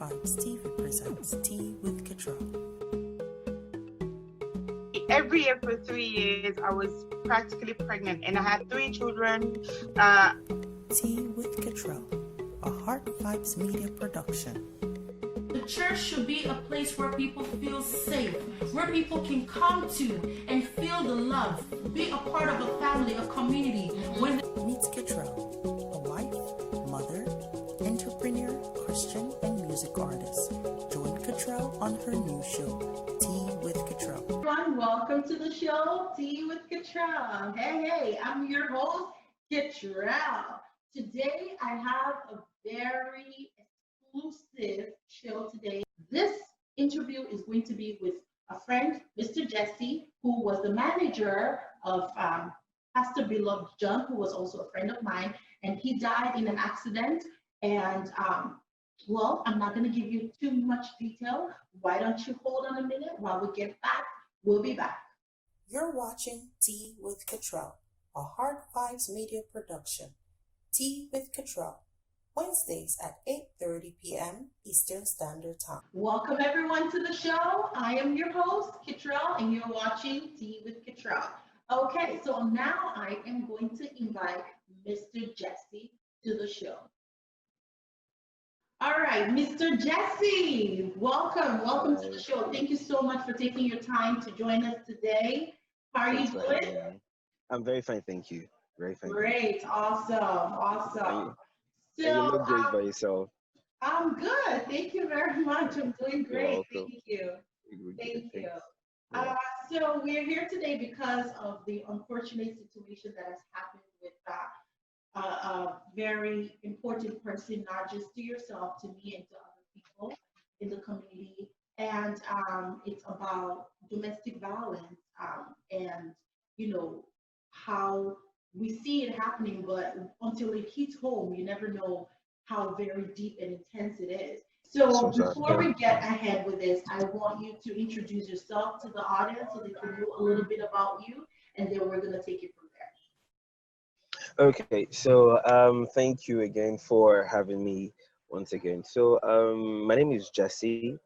Vibes TV presents Tea with Katriel. Every year for 3 years, I was practically pregnant, and I had 3 children. Tea with Katriel, a Heart Vibes Media production. The church should be a place where people feel safe, where people can come to and feel the love, be a part of a family, a community. Meets Katriel, a wife, mother, entrepreneur, Christian, and music artist. Join Katriel on her new show, Tea with Katriel. Everyone, welcome to the show, Tea with Katriel. Hey, I'm your host, Katriel. Today, I have a very exclusive show today. This interview is going to be with a friend, Mr. Jesse, who was the manager of Pastor BelovedJohn, who was also a friend of mine, and he died in an accident. And well, I'm not going to give you too much detail. Why don't you hold on a minute while we get back? We'll be back. You're watching Tea with Katriel, a Heart Vibes Media production. Tea with Katriel, Wednesdays at 8:30 p.m. Eastern Standard Time. Welcome everyone to the show. I am your host, Katriel, and you're watching Tea with Katriel. Okay, so now I am going to invite Mr. Jesse to the show. All right, Mr. Jesse, welcome to the show. Thank you so much for taking your time to join us today. How are you doing? I'm very fine, thank you. Very fine. Great, awesome. And you look great by yourself. I'm good. Thank you very much. I'm doing great. You're Thank you. Thank you. Yeah. So we're here today because of the unfortunate situation that has happened with a very important person, not just to yourself, to me, and to other people in the community. And it's about domestic violence and, how we see it happening, but until it hits home, you never know how very deep and intense it is. So before we get ahead with this, I want you to introduce yourself to the audience so they can know a little bit about you, and then we're going to take it from there. Okay, so thank you again for having me once again. So my name is Jesse,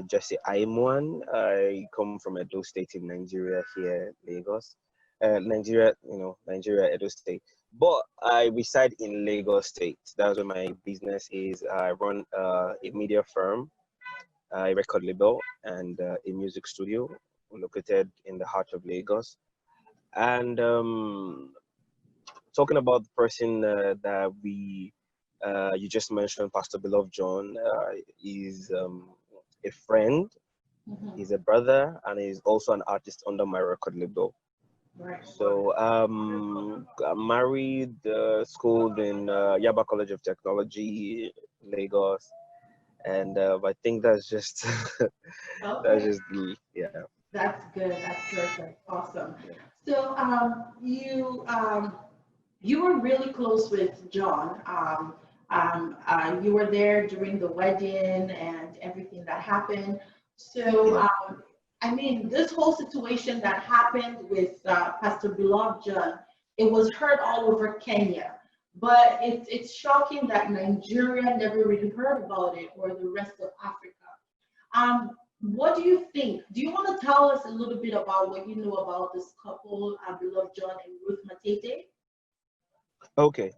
Jesse Aimwan. I come from Edo State in Nigeria here, Lagos. Nigeria, Edo State. But I reside in Lagos State. That's where my business is. I run a media firm, a record label, and a music studio located in the heart of Lagos. And talking about the person that you just mentioned, Pastor BelovedJohn, is a friend, he's a brother, and he's also an artist under my record label. Right. So I'm married, schooled in Yaba College of Technology, Lagos, and I think that's just that's just yeah. That's good. That's perfect. Awesome. Yeah. So you were really close with John. You were there during the wedding and everything that happened. So this whole situation that happened with Pastor BelovedJohn, it was heard all over Kenya. But it's shocking that Nigeria never really heard about it, or the rest of Africa. What do you think? Do you want to tell us a little bit about what you know about this couple, BelovedJohn and Ruth Matete? Okay,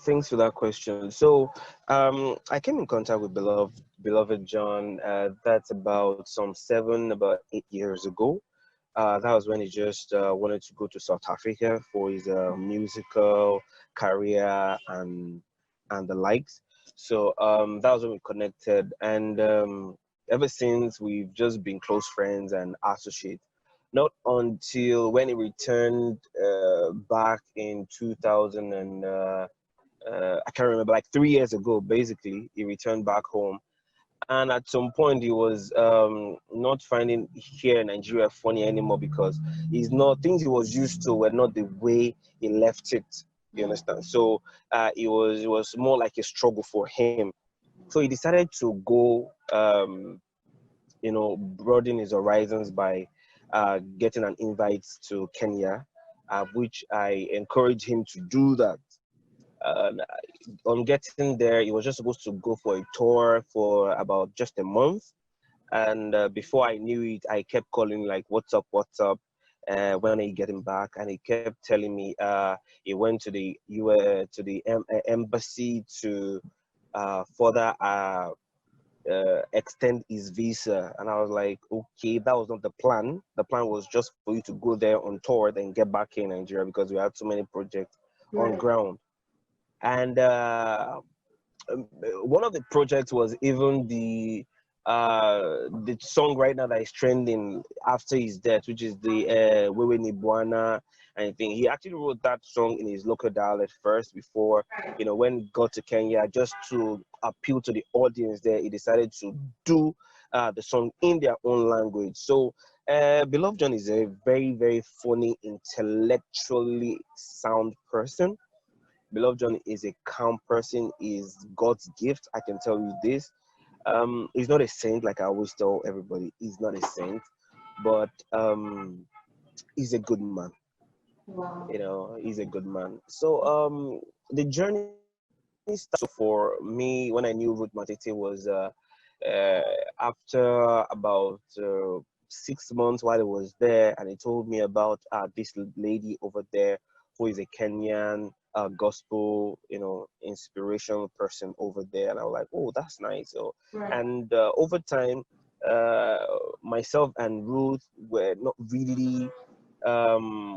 thanks for that question. So I came in contact with BelovedJohn, that's about 8 years ago. That was when he just wanted to go to South Africa for his musical career and the likes. So that was when we connected, and ever since we've just been close friends and associates. Not until when he returned back in 2000 and I can't remember, like 3 years ago, basically, he returned back home. And at some point, he was not finding here in Nigeria funny anymore, because things he was used to were not the way he left it. You understand? So it was more like a struggle for him. So he decided to go, broaden his horizons by getting an invite to Kenya, which I encouraged him to do that. On getting there, he was just supposed to go for a tour for about just a month. And before I knew it, I kept calling like, "What's up? What's up? When are you getting back?" And he kept telling me he went to the embassy to further extend his visa. And I was like, okay, that was not the plan. The plan was just for you to go there on tour, then get back in Nigeria because we had so many projects on ground. And one of the projects was even the song right now that is trending after his death, which is the Wewe Nibuana. And I think he actually wrote that song in his local dialect first before, when he got to Kenya, just to appeal to the audience there, he decided to do the song in their own language. So Beloved John is a very, very funny, intellectually sound person. Beloved John is a calm person, is God's gift. I can tell you this. He's not a saint, like I always tell everybody. He's not a saint, but he's a good man. Wow. He's a good man. So the journey started for me when I knew Ruth Matete was after about 6 months while I was there, and he told me about this lady over there who is a Kenyan gospel, inspirational person over there. And I was like, oh, that's nice. So, and over time, myself and Ruth were not really,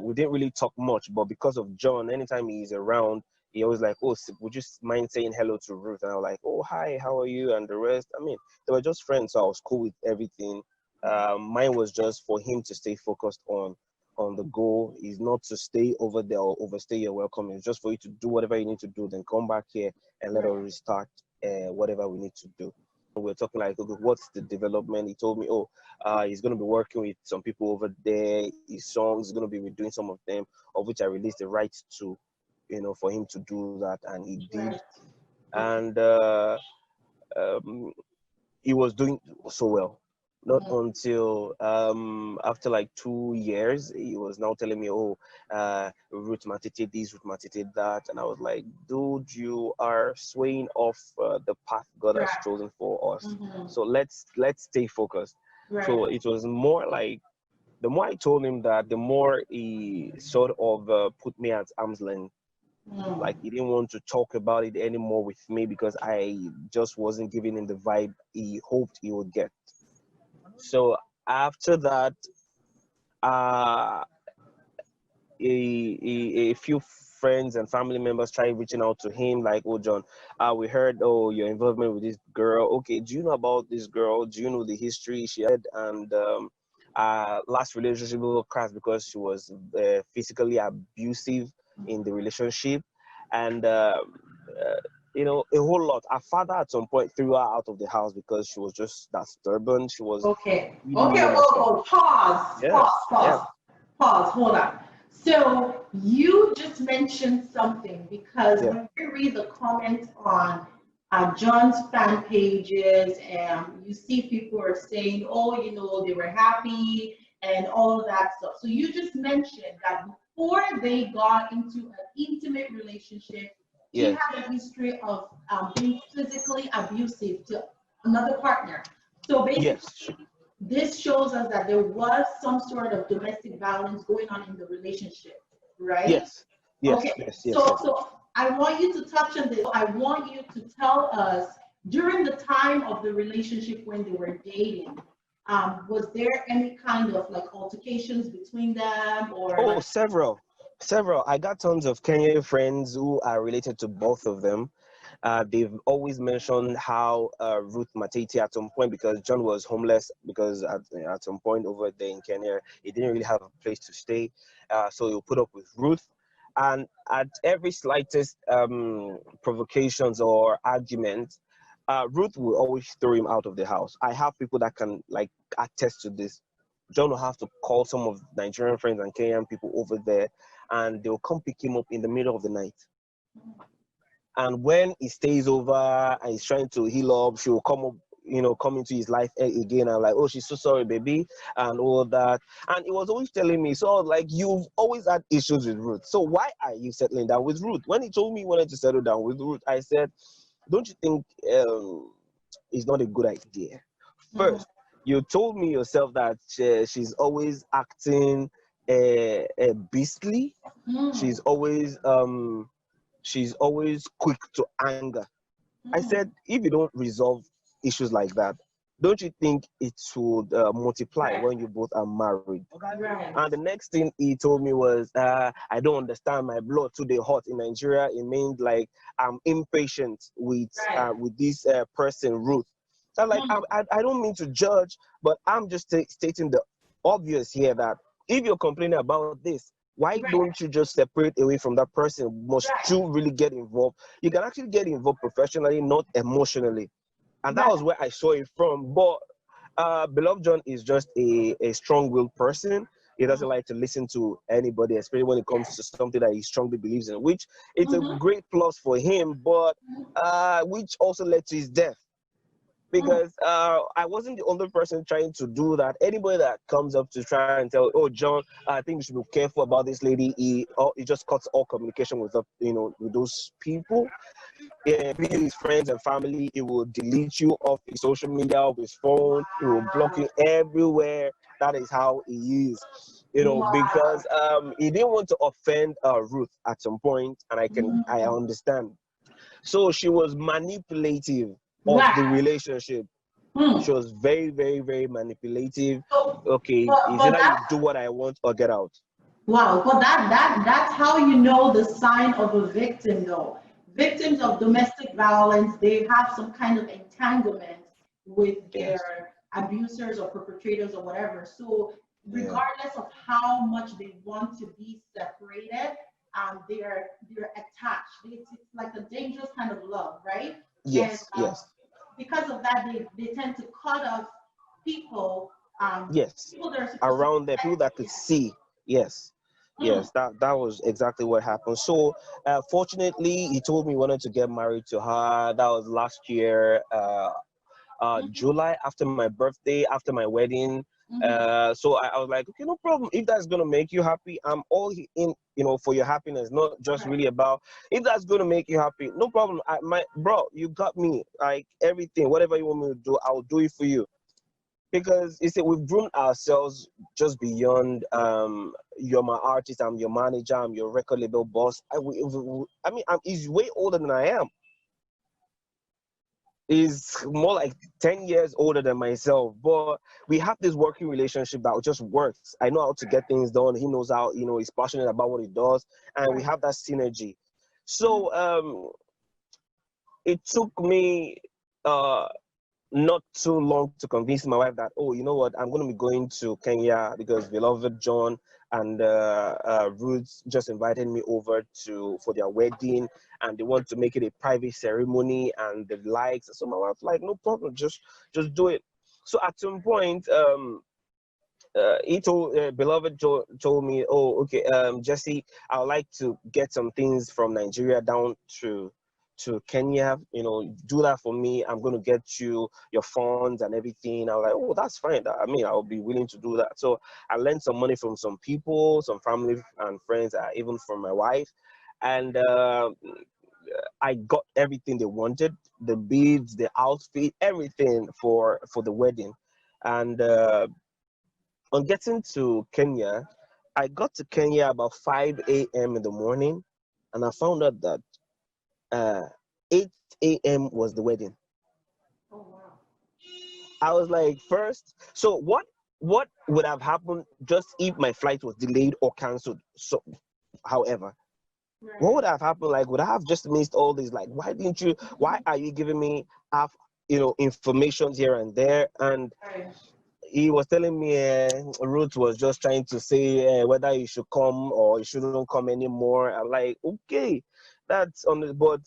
we didn't really talk much, but because of John, anytime he's around, he always like, oh, would you mind saying hello to Ruth? And I was like, oh, hi, how are you? And the rest, I mean, they were just friends, so I was cool with everything. Mine was just for him to stay focused on the goal. Is not to stay over there or overstay your welcome. It's just for you to do whatever you need to do, then come back here and let us restart whatever we need to do. We're talking like, okay, what's the development? He told me, he's going to be working with some people over there. His songs, he's going to be doing some of them, of which I released the rights to, for him to do that, and he did. And he was doing so well. Not until after like 2 years, he was now telling me, Ruth Matete this, Ruth Matete that. And I was like, dude, you are swaying off the path God has chosen for us. So let's stay focused. So it was more like, the more I told him that, the more he sort of put me at arm's length. Like he didn't want to talk about it anymore with me because I just wasn't giving him the vibe he hoped he would get. So after that, a few friends and family members tried reaching out to him, like, oh, John, we heard, your involvement with this girl. Okay, do you know about this girl? Do you know the history she had? And last relationship will crash because she was physically abusive in the relationship. And a whole lot. Her father at some point threw her out of the house because she was just that stubborn. She was Pause, hold on. So you just mentioned something, because when we read the comments on John's fan pages, and you see people are saying, they were happy and all of that stuff. So you just mentioned that before they got into an intimate relationship, he had a history of being physically abusive to another partner. So basically, this shows us that there was some sort of domestic violence going on in the relationship, right? Yes. So I want you to touch on this. I want you to tell us, during the time of the relationship when they were dating, was there any kind of like altercations between them, or? Several. I got tons of Kenyan friends who are related to both of them. They've always mentioned how Ruth Matete at some point, because John was homeless, because at some point over there in Kenya, he didn't really have a place to stay. So he'll put up with Ruth. And at every slightest provocations or argument, Ruth will always throw him out of the house. I have people that can like attest to this. John will have to call some of Nigerian friends and Kenyan people over there, and they'll come pick him up in the middle of the night. And when he stays over and he's trying to heal up, she'll come up, come into his life again. I'm like, oh, she's so sorry, baby, and all that. And he was always telling me, so I was like, you've always had issues with Ruth, so why are you settling down with Ruth? When he told me he wanted to settle down with Ruth, I said, don't you think it's not a good idea? First, you told me yourself that she's always acting beastly. She's always quick to anger. I said, if you don't resolve issues like that, don't you think it would multiply when you both are married? Right. And the next thing he told me was, I don't understand, my blood too they hot in Nigeria. It means like I'm impatient with this person, Ruth. So I'm like, I don't mean to judge, but I'm just stating the obvious here that if you're complaining about this, why don't you just separate away from that person? Must you really get involved? You can actually get involved professionally, not emotionally. And that was where I saw it from. But Beloved John is just a strong-willed person. He doesn't like to listen to anybody, especially when it comes to something that he strongly believes in, which it's a great plus for him, but which also led to his death. Because I wasn't the only person trying to do that. Anybody that comes up to try and tell, oh, John, I think you should be careful about this lady, he just cuts all communication with with those people. Being his friends and family, he will delete you off his social media, off his phone. He will block you everywhere. That is how he is, because he didn't want to offend Ruth at some point, and I understand. So she was manipulative of the relationship. She was very, very, very manipulative. Okay, is either you do what I want or get out. Wow, but that's how you know the sign of a victim, though. Victims of domestic violence, they have some kind of entanglement with their abusers or perpetrators or whatever. So regardless of how much they want to be separated, they're attached. It's like a dangerous kind of love, right? Yes, and, because of that, they tend to cut off people. People that are supposed around there, people that could see. Yes. Yes, that was exactly what happened. So, fortunately, he told me he wanted to get married to her. That was last year, July, after my birthday, after my wedding. So I was like, okay, no problem. If that's gonna make you happy, I'm all in, for your happiness. Not just really about if that's gonna make you happy. No problem. Bro, you got me. Like everything, whatever you want me to do, I'll do it for you. Because you see, we've grown ourselves just beyond you're my artist, I'm your manager, I'm your record label boss. He's way older than I am. He's more like 10 years older than myself, but we have this working relationship that just works. I know how to get things done. He knows how, he's passionate about what he does, and we have that synergy. So it took me not too long to convince my wife that, oh, you know what, I'm going to be going to Kenya because Beloved John and Ruth just invited me over for their wedding, and they want to make it a private ceremony and the likes. So my wife like, no problem, just do it. So at some point, he told Beloved told me, oh, okay, Jesse, I would like to get some things from Nigeria down to Kenya, do that for me. I'm going to get you your funds and everything. I was like, oh, that's fine. I'll be willing to do that. So I lent some money from some people, some family and friends, even from my wife. And I got everything they wanted, the beads, the outfit, everything for the wedding. And on getting to Kenya, I got to Kenya about 5 a.m. in the morning, and I found out that 8 a.m. was the wedding. Oh, wow. I was like, first, so what would have happened just if my flight was delayed or cancelled? So, however, what would have happened? Like, would I have just missed all these? Like, why are you giving me half, information here and there? And he was telling me Ruth was just trying to say whether you should come or you shouldn't come anymore. I'm like, okay, that's on the, but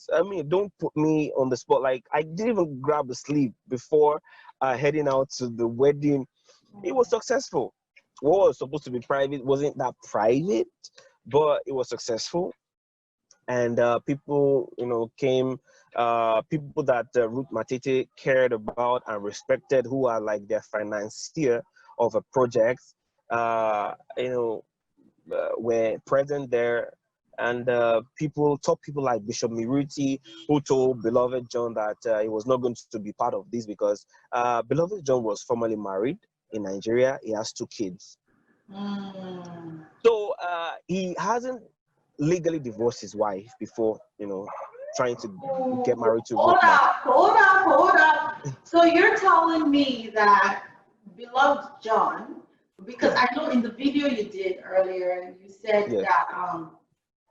don't put me on the spot. Like, I didn't even grab the sleep before heading out to the wedding. It was successful. What was supposed to be private wasn't that private, but it was successful. And people, came people that Ruth Matete cared about and respected, who are like their financier of a project, were present there. And top people like Bishop Miruti, who told Beloved John that he was not going to be part of this because Beloved John was formerly married in Nigeria. He has 2 kids. So he hasn't legally divorced his wife before, trying to get married to Ruth. Hold up. So you're telling me that Beloved John, because I know in the video you did earlier, you said that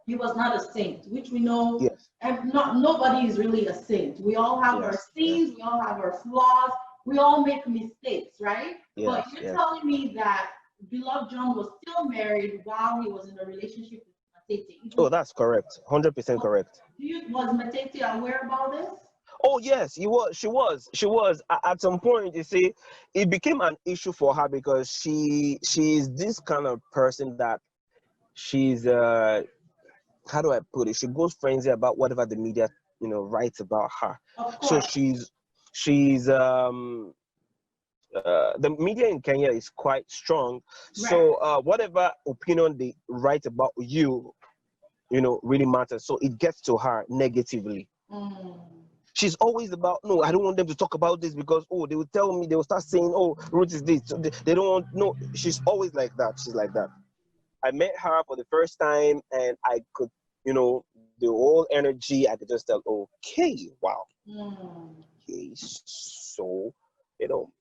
he was not a saint, which we know. Yes. And nobody is really a saint. We all have our sins, we all have our flaws, we all make mistakes, right? But you're telling me that Beloved John was still married while he was in a relationship with Matete. Oh, that's correct. 100% correct. Was Matete aware about this? Oh yes, he was. She was. At some point, you see, it became an issue for her because she's this kind of person that she's how do I put it? She goes frenzy about whatever the media writes about her. So she's the media in Kenya is quite strong. Right. So whatever opinion they write about you, really matters. So it gets to her negatively. She's always about, no, I don't want them to talk about this because, they will tell me, they will start saying, Ruth is this. They don't want, no, she's always like that. She's like that. I met her for the first time and I could, the whole energy, I could just tell, okay, wow. Okay, so,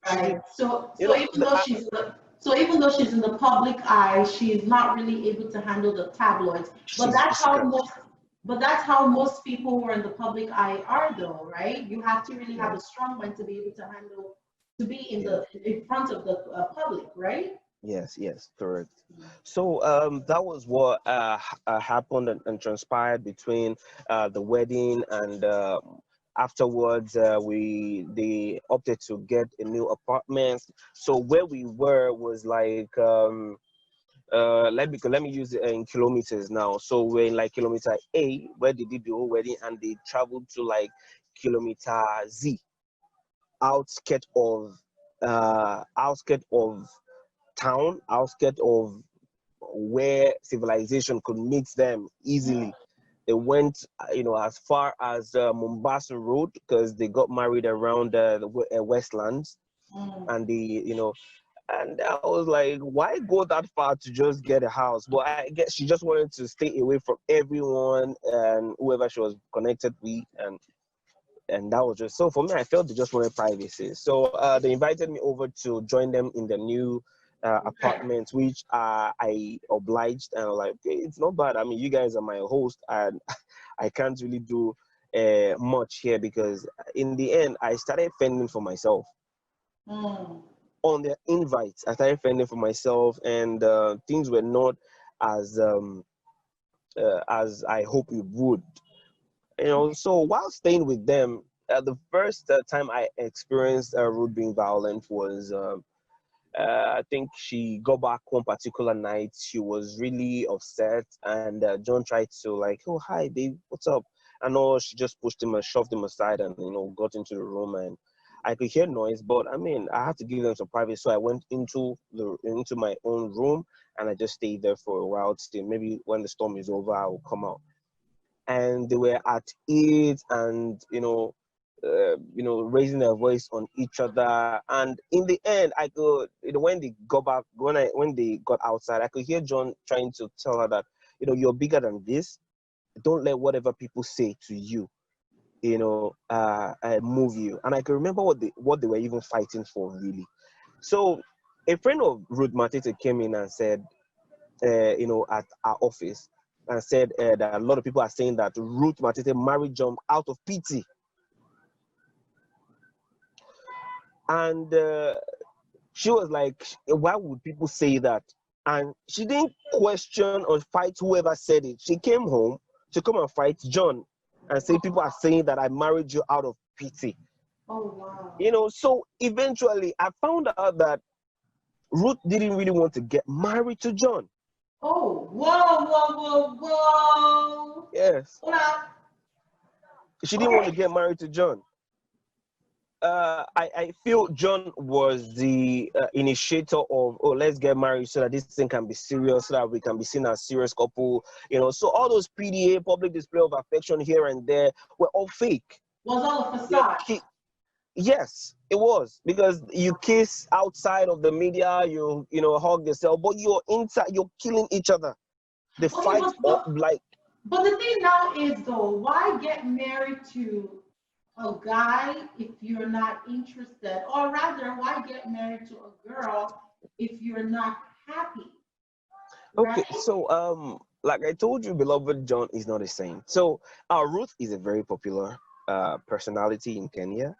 Right. So even though she's in the public eye, she's not really able to handle the tabloids. But that's how most people who are in the public eye are, though, right? You have to really have a strong mind to be able to handle, to be in front of the public, right? Yes, correct. So that was what happened and transpired between the wedding, and afterwards they opted to get a new apartment. So where we were was like let me use it in kilometers now. So we're in like kilometer A where they did the whole wedding, and they traveled to like kilometer Z, outskirt of town, outskirt of where civilization could meet them easily. They went, as far as Mombasa Road because they got married around the Westlands, and and I was like, why go that far to just get a house? But I guess she just wanted to stay away from everyone and whoever she was connected with, and that was just, so for me, I felt they just wanted privacy. So they invited me over to join them in the new apartment, which I obliged, and I was like, okay, it's not bad. I mean, you guys are my host, and I can't really do much here because in the end, I started fending for myself. On their invites, I started fending for myself, and things were not as I hope it would. So while staying with them, the first time I experienced Ruth being violent was I think she got back one particular night. She was really upset, and John tried to like, oh, hi, babe, what's up? I know she just pushed him and shoved him aside and, got into the room, and I could hear noise, but I mean, I had to give them some privacy. So I went into my own room, and I just stayed there for a while till maybe when the storm is over, I will come out. And they were at it, and raising their voice on each other. And in the end, I could, when they got back, when they got outside, I could hear John trying to tell her that, you're bigger than this. Don't let whatever people say to you, move you. And I can remember what they were even fighting for, really. So a friend of Ruth Matete came in and said, at our office, and said that a lot of people are saying that Ruth Matete married John out of pity. And she was like, why would people say that? And she didn't question or fight whoever said it. She came home to come and fight John and say people are saying that I married you out of pity. Oh, wow. So eventually I found out that Ruth didn't really want to get married to John. Oh, whoa. Yes. She didn't want to get married to John. I feel John was the initiator of, oh, let's get married so that this thing can be serious, so that we can be seen as serious couple. So all those PDA, public display of affection here and there, were all fake. Was all a facade. Yes, it was, because you kiss outside of the media, you hug yourself, but you're inside, you're killing each other. The fight up like. But the thing now is, though, why get married to a guy if you're not interested, or rather, why get married to a girl if you're not happy? Okay, right? so like I told you, BelovedJohn is not a saint. So Ruth is a very popular personality in Kenya.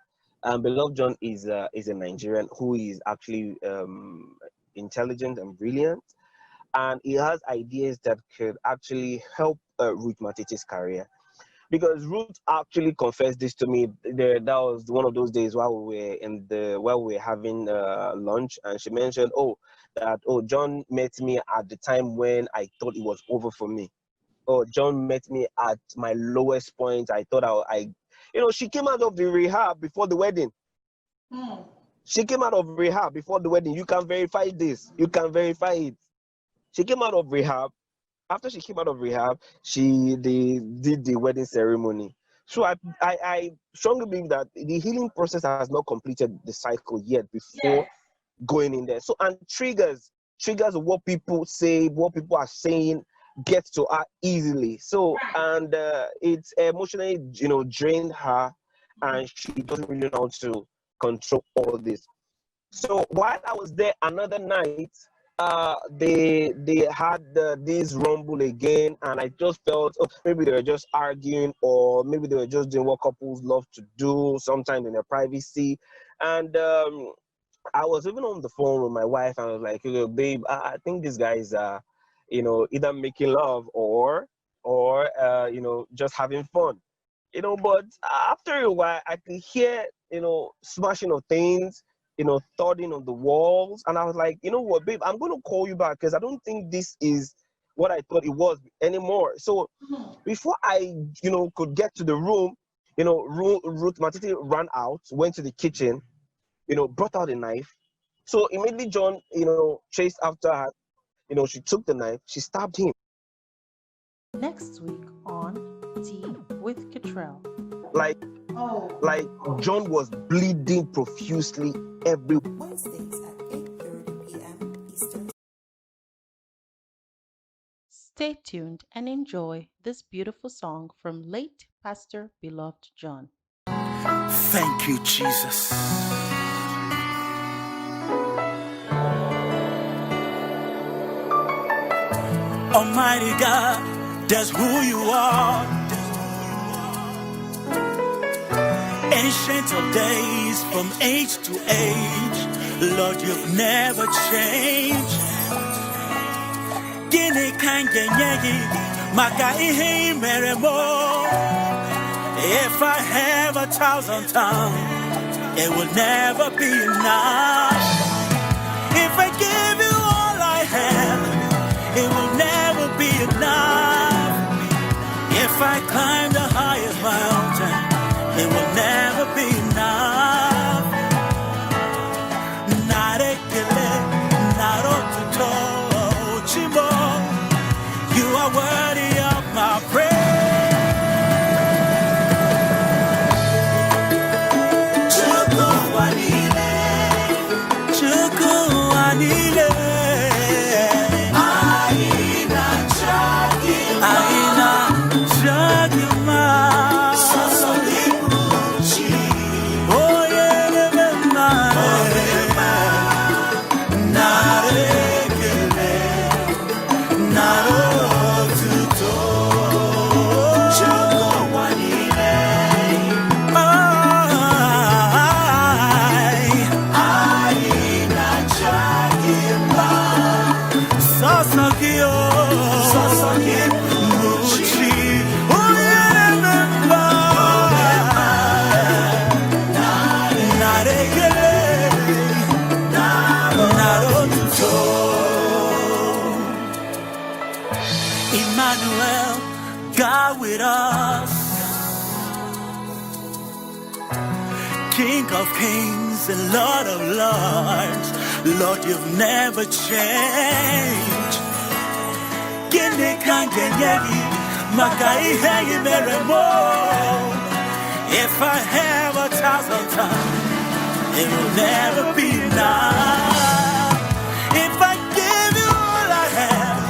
BelovedJohn is a Nigerian who is actually intelligent and brilliant, and he has ideas that could actually help Ruth Matite's career. Because Ruth actually confessed this to me. That was one of those days while we were having lunch, and she mentioned, John met me at the time when I thought it was over for me. Oh, John met me at my lowest point. I thought she came out of the rehab before the wedding. She came out of rehab before the wedding. You can verify this. You can verify it. She came out of rehab. After she came out of rehab, they did the wedding ceremony. So I strongly believe that the healing process has not completed the cycle yet before going in there. So, and triggers of what people say, what people are saying, gets to her easily. So, and it's emotionally, drained her, and she doesn't really know how to control all this. So while I was there another night, they had this rumble again, and I just felt, maybe they were just arguing, or maybe they were just doing what couples love to do, sometimes in their privacy. And I was even on the phone with my wife, and I was like, babe, I think these guys are, either making love or just having fun. But after a while, I could hear, smashing of things, thudding on the walls. And I was like, you know what, babe, I'm going to call you back, because I don't think this is what I thought it was anymore. So before I, could get to the room, Ruth Matite ran out, went to the kitchen, brought out a knife. So immediately John, chased after her. She took the knife, she stabbed him. Next week on Tea with Katriel. Like John was bleeding profusely every Wednesdays at 8:30 p.m. Eastern. Stay tuned and enjoy this beautiful song from late Pastor BelovedJohn. Thank you, Jesus. Almighty God, that's who you are. Ancient of days, from age to age, Lord, you've never changed. Gini kangenyegi, maka ihe meremo. If I have 1,000 tongues, it will never be enough. If I give you all I have, it will never be enough. If I climb the highest mountain, it will never be enough. Narekele, narotuto, chimo. You are worthy of my praise. Chukwuanile, Chukwuanile. Aina Chagima. Emmanuel, God with us. King of kings and Lord of lords. Lord, you've never changed. Gini kangenyegi, makai hei meremo. If I have 1,000 tongues, it will never be enough. If I give you all I have,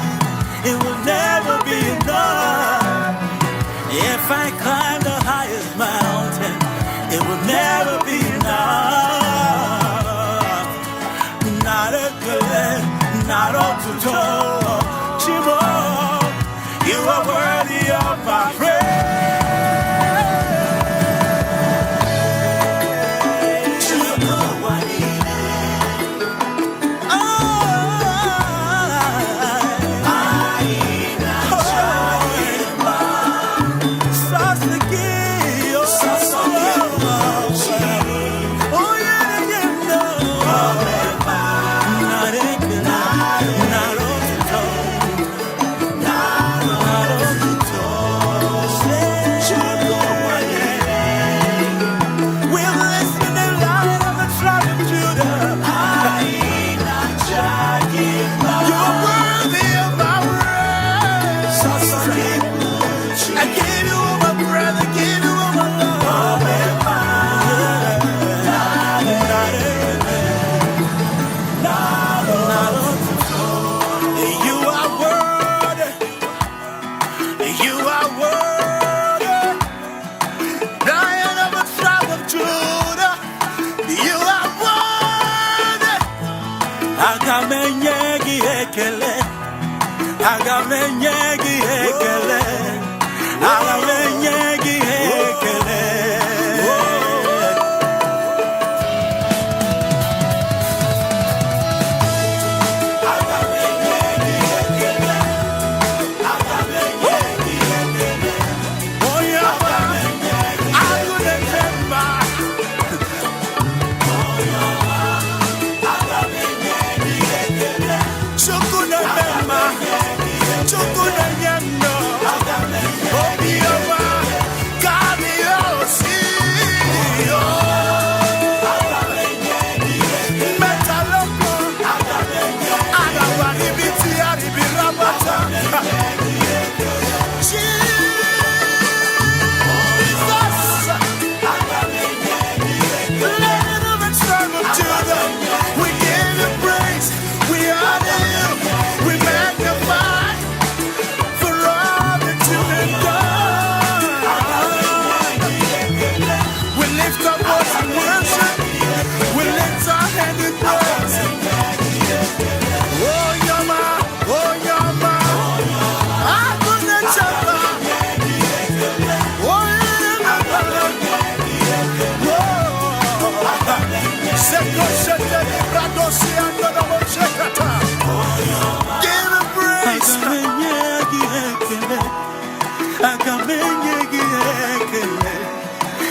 it will never be enough. If I climb the highest mountain, it will never be enough. Not a good, not all to talk. Chimo, you are worthy of my praise.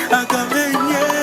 Akamenye